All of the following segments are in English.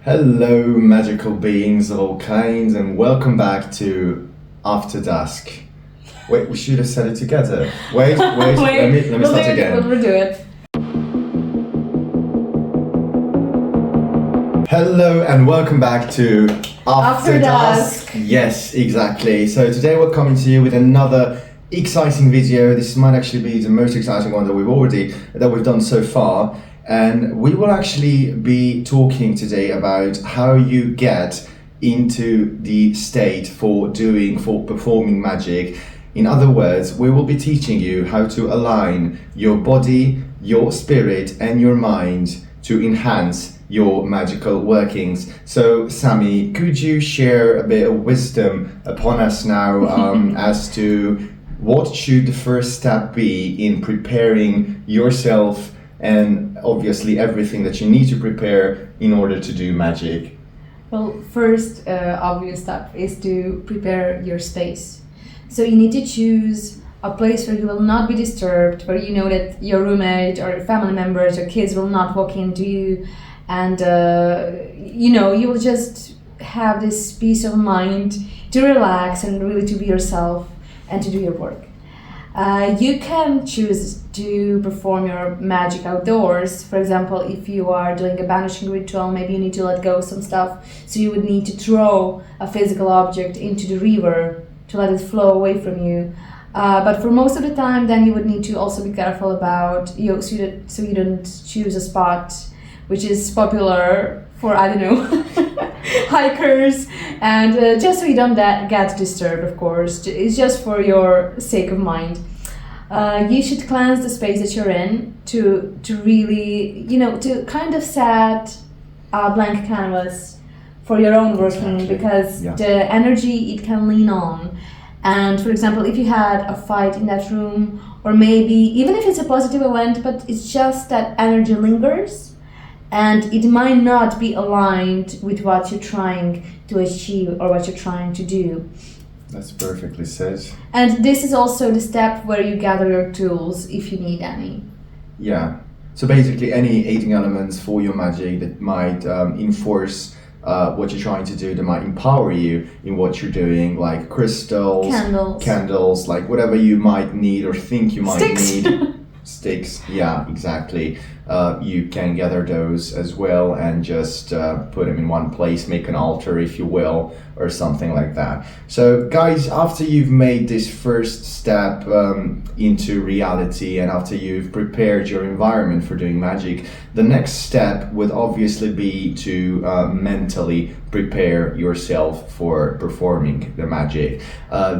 Hello, magical beings of all kinds, and welcome back to After Dusk. Wait, we should have said it together. Wait, let me start again. We'll do it. Hello, and welcome back to After Dusk. Yes, exactly. So today we're coming to you with another exciting video. This might actually be the most exciting one that we've done so far. And we will actually be talking today about how you get into the state for performing magic. In other words, we will be teaching you how to align your body, your spirit, and your mind to enhance your magical workings. So, Sammy, could you share a bit of wisdom upon us now as to what should the first step be in preparing yourself and obviously everything that you need to prepare in order to do magic? Well, first obvious step is to prepare your space. So you need to choose a place where you will not be disturbed, where you know that your roommate or your family members or kids will not walk into you, and you will just have this peace of mind to relax and really to be yourself and to do your work. You can choose to perform your magic outdoors. For example, if you are doing a banishing ritual, maybe you need to let go of some stuff, so you would need to throw a physical object into the river to let it flow away from you. But for most of the time, then you would need to also be careful about so you don't choose a spot which is popular for, I don't know, hikers, and just so you don't get disturbed, of course. It's just for your sake of mind. You should cleanse the space that you're in to really, to kind of set a blank canvas for your own working, Exactly. Because Yeah. the energy it can lean on. And for example, if you had a fight in that room, or maybe even if it's a positive event, but it's just that energy lingers, and it might not be aligned with what you're trying to achieve or what you're trying to do. That's perfectly said. And this is also the step where you gather your tools if you need any. Yeah. So basically any aiding elements for your magic that might enforce what you're trying to do, that might empower you in what you're doing, like crystals, candles, like whatever you might need or think you might need. Sticks, yeah, exactly. You can gather those as well and just put them in one place, make an altar, if you will, or something like that. So guys, after you've made this first step into reality, and after you've prepared your environment for doing magic, the next step would obviously be to mentally prepare yourself for performing the magic.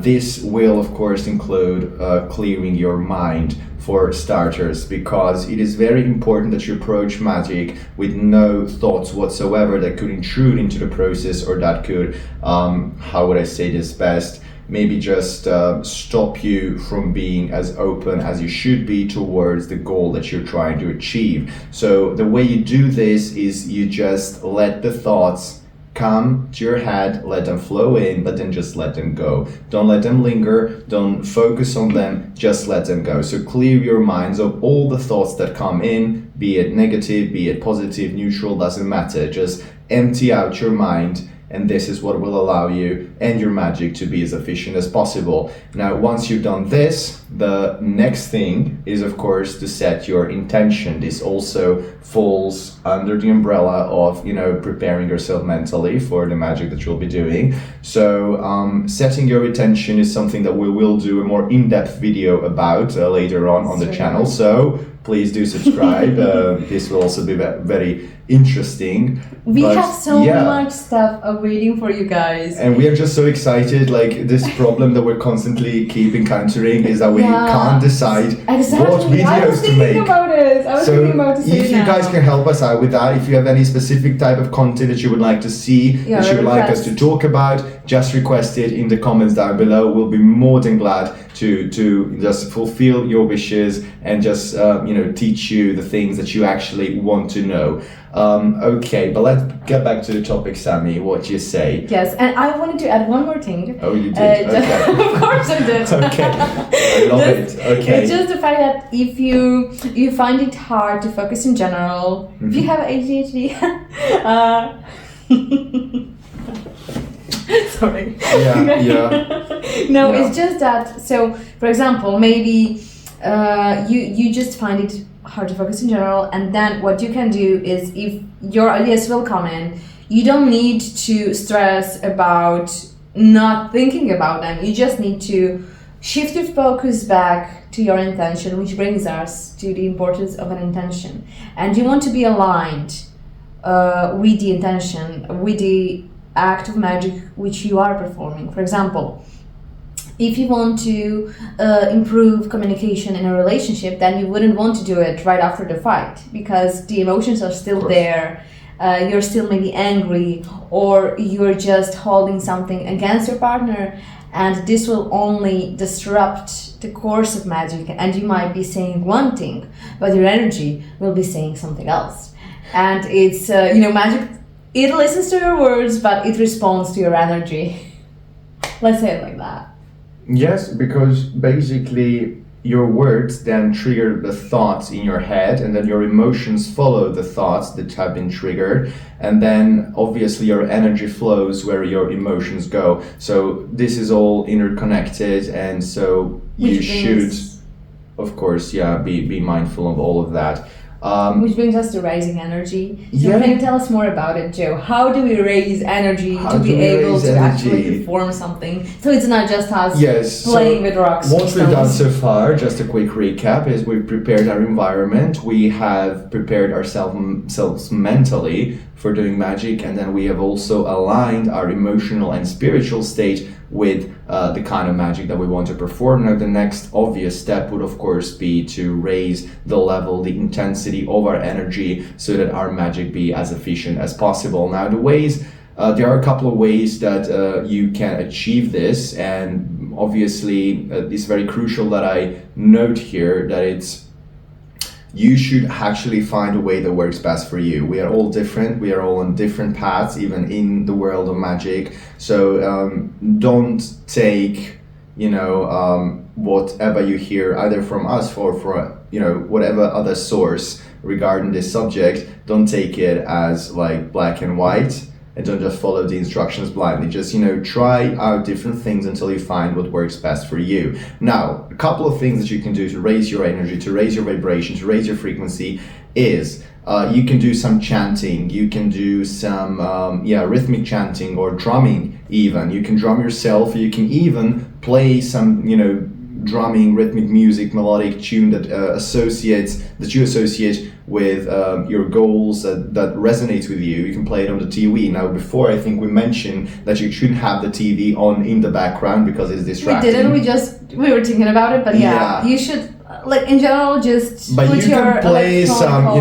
This will of course include clearing your mind for starters, because it is very important that you approach magic with no thoughts whatsoever that could intrude into the process, or that could, how would I say this best, maybe just stop you from being as open as you should be towards the goal that you're trying to achieve. So the way you do this is you just let the thoughts come to your head, let them flow in, but then just let them go. Don't let them linger, don't focus on them, just let them go. So clear your minds of all the thoughts that come in, be it negative, be it positive, neutral, doesn't matter. Just empty out your mind, and this is what will allow you and your magic to be as efficient as possible. Now, once you've done this, the next thing is, of course, to set your intention. This also falls under the umbrella of, preparing yourself mentally for the magic that you'll be doing. So setting your intention is something that we will do a more in-depth video about later on the channel. So please do subscribe. This will also be very interesting. We have so much stuff awaiting for you guys. And we are just so excited. Like, this problem that we're constantly keep encountering is that we can't decide what videos to make. I was thinking about it. If you guys can help us out with that, if you have any specific type of content that you would like to see, that you would like us to talk about, just request it in the comments down below. We'll be more than glad to just fulfill your wishes and just teach you the things that you actually want to know. Okay, but let's get back to the topic, Sammy. What you say? Yes, and I wanted to add one more thing. Oh, you did? Okay. Of course I did. Okay, I love it. Okay. It's just the fact that if you find it hard to focus in general, if you have ADHD, Sorry. Yeah. No, Yeah. it's just that. So, for example, maybe you just find it hard to focus in general, and then what you can do is, if your ideas will come in, you don't need to stress about not thinking about them. You just need to shift your focus back to your intention, which brings us to the importance of an intention. And you want to be aligned with the intention, with the act of magic which you are performing. For example, if you want to improve communication in a relationship, then you wouldn't want to do it right after the fight, because the emotions are still there. You're still maybe angry, or you're just holding something against your partner, and this will only disrupt the course of magic, and you might be saying one thing, but your energy will be saying something else. And it's, magic, it listens to your words, but it responds to your energy. Let's say it like that. Yes, because basically your words then trigger the thoughts in your head, and then your emotions follow the thoughts that have been triggered, and then obviously your energy flows where your emotions go. So this is all interconnected, and so you should, of course, be mindful of all of that. Which brings us to raising energy. So can you tell us more about it, Joe? How do we raise energy to be able to actually perform something? So it's not just us playing with rocks. What we've done so far, just a quick recap, is we've prepared our environment. We have prepared ourselves mentally for doing magic, and then we have also aligned our emotional and spiritual state with the kind of magic that we want to perform. Now, the next obvious step would, of course, be to raise the level, the intensity of our energy, so that our magic be as efficient as possible. Now, the ways, there are a couple of ways that you can achieve this, and obviously it's very crucial that I note here that you should actually find a way that works best for you. We are all different. We are all on different paths, even in the world of magic. So don't take, whatever you hear either from us or for whatever other source regarding this subject. Don't take it as like black and white, and don't just follow the instructions blindly. Just, try out different things until you find what works best for you. Now, a couple of things that you can do to raise your energy, to raise your vibration, to raise your frequency is you can do some chanting. You can do some rhythmic chanting or drumming even. You can drum yourself. You can even play some, drumming, rhythmic music, melodic tune that you associate with your goals that resonates with you. You can play it on the TV. Now, before, I think we mentioned that you shouldn't have the TV on in the background because it's distracting. We didn't. We were thinking about it, but you should, like, in general, just but put you your can play some,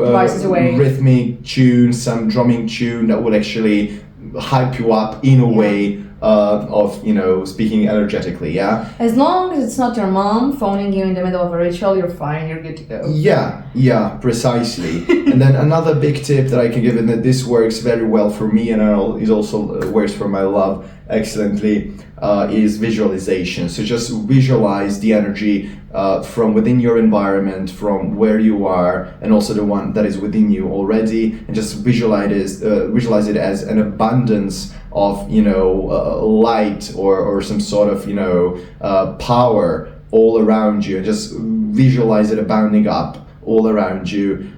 devices away. Rhythmic tune, some drumming tune that would actually hype you up in a way of speaking energetically. As long as it's not your mom phoning you in the middle of a ritual, you're fine, you're good to go. Yeah, precisely. And then another big tip that I can give, and that this works very well for me, and it also works for my love excellently, is visualization. So just visualize the energy from within your environment, from where you are, and also the one that is within you already, and just visualize it as an abundance of light or some sort of power all around you. Just visualize it abounding up all around you.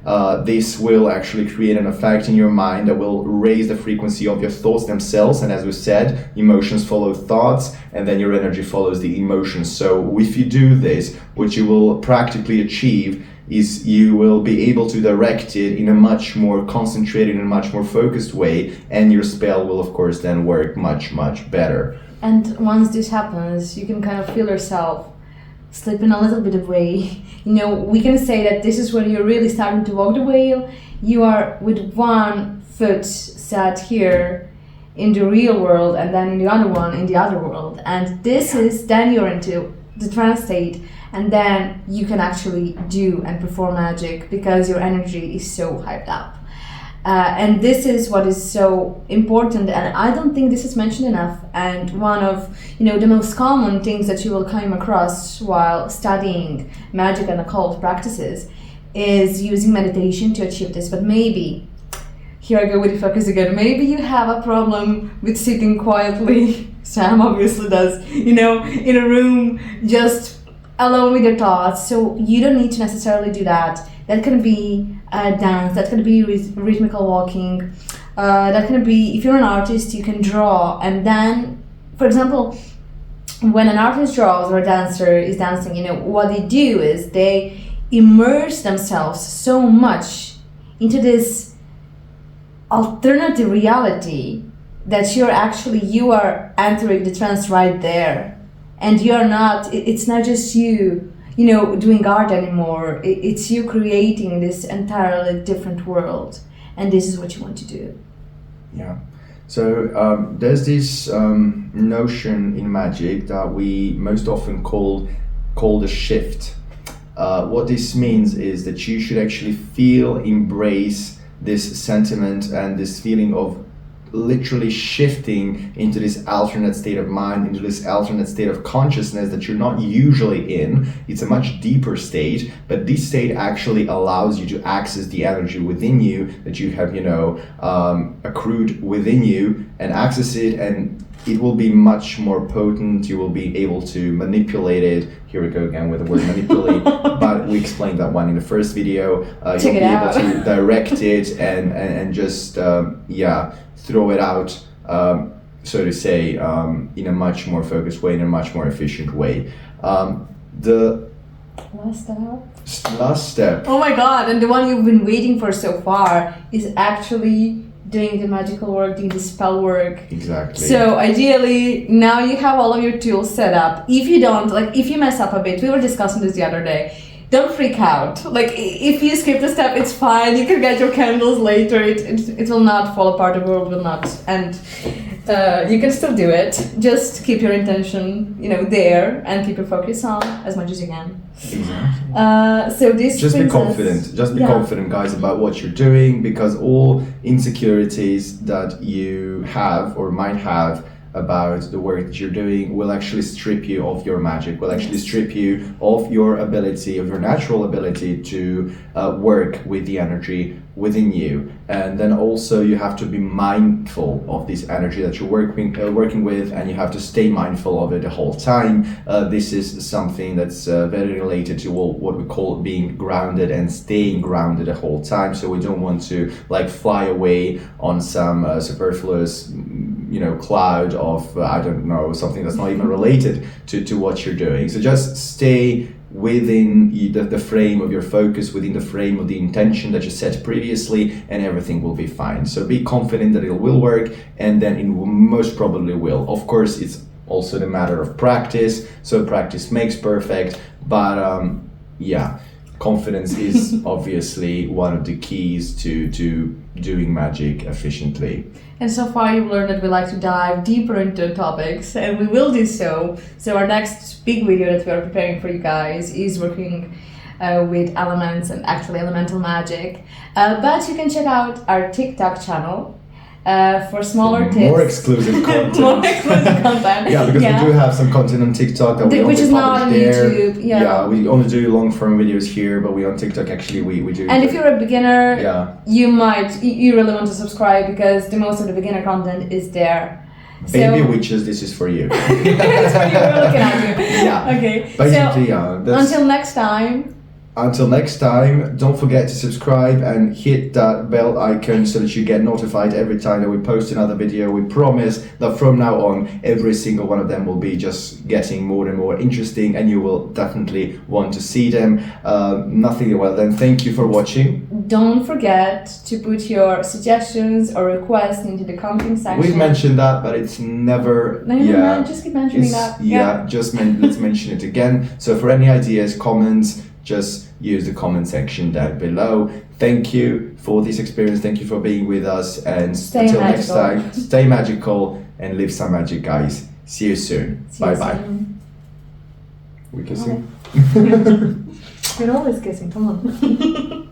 This will actually create an effect in your mind that will raise the frequency of your thoughts themselves, and as we said, emotions follow thoughts, and then your energy follows the emotions. So if you do this, what you will practically achieve is you will be able to direct it in a much more concentrated and much more focused way, and your spell will, of course, then work much, much better. And once this happens, you can kind of feel yourself slipping a little bit away. We can say that this is when you're really starting to walk the whale. You are with one foot set here in the real world, and then in the other one in the other world. And then you're into the trance state, and then you can actually do and perform magic because your energy is so hyped up. And this is what is so important, and I don't think this is mentioned enough. And one of the most common things that you will come across while studying magic and occult practices is using meditation to achieve this. But maybe here I go with the focus again. Maybe you have a problem with sitting quietly. Sam obviously does, in a room, just alone with your thoughts. So you don't need to necessarily do that. That can be dance, that can be rhythmical walking, that can be, if you're an artist, you can draw. And then, for example, when an artist draws or a dancer is dancing, what they do is they immerse themselves so much into this alternative reality that you are entering the trance right there, and it's not just you doing art anymore. It's you creating this entirely different world, and this is what you want to do. Yeah. So there's this notion in Magick that we most often call the shift. What this means is that you should actually embrace this sentiment and this feeling of literally shifting into this alternate state of mind, into this alternate state of consciousness that you're not usually in. It's a much deeper state, but this state actually allows you to access the energy within you that you have, accrued within you, and access it, and it will be much more potent. You will be able to manipulate it. Here we go again with the word manipulate, but we explained that one in the first video. You'll be able to direct it and just, throw it out, so to say, in a much more focused way, in a much more efficient way. The last step. Oh my God, and the one you've been waiting for so far is actually doing the magical work, doing the spell work. Exactly. So ideally, now you have all of your tools set up. If you don't, if you mess up a bit, we were discussing this the other day, don't freak out. If you skip the step, it's fine. You can get your candles later. It will not fall apart. The world will not end. You can still do it. Just keep your intention, there, and keep your focus on as much as you can. Exactly. So this. Just be confident. Just be confident, guys, about what you're doing, because all insecurities that you have or might have about the work that you're doing will actually strip you of your magic, will actually strip you of your ability, of your natural ability to work with the energy within you. And then also you have to be mindful of this energy that you're working with, and you have to stay mindful of it the whole time. This is something that's very related to what we call being grounded and staying grounded the whole time. So we don't want to fly away on some superfluous cloud of I don't know, something that's not even related to what you're doing. So just stay within the frame of your focus, within the frame of the intention that you set previously, and everything will be fine. So be confident that it will work, and then it most probably will. Of course, it's also the matter of practice, so practice makes perfect, but confidence is obviously one of the keys to doing magic efficiently. And so far you've learned that we like to dive deeper into topics, and we will do so. So our next big video that we are preparing for you guys is working with elements and actually elemental magic. But you can check out our TikTok channel for smaller tips. More exclusive content. More exclusive content. Yeah, because we do have some content on TikTok that we which only is not on there. YouTube. Yeah, we only do long form videos here, but we on TikTok actually we do. And if you're a beginner, you really want to subscribe, because the most of the beginner content is there. Baby witches, this is for you. It's for you. We're looking at you. Yeah. Okay. Basically, Until next time, don't forget to subscribe and hit that bell icon so that you get notified every time that we post another video. We promise that from now on, every single one of them will be just getting more and more interesting, and you will definitely want to see them. Then thank you for watching. Don't forget to put your suggestions or requests into the commenting section. We've mentioned that, but it's never... No, just keep mentioning that. Let's mention it again. So for any ideas, comments, just use the comment section down below. Thank you for this experience. Thank you for being with us. And until next time, stay magical and live some magic, guys. See you soon. Bye-bye. We're kissing? We're always kissing. Come on.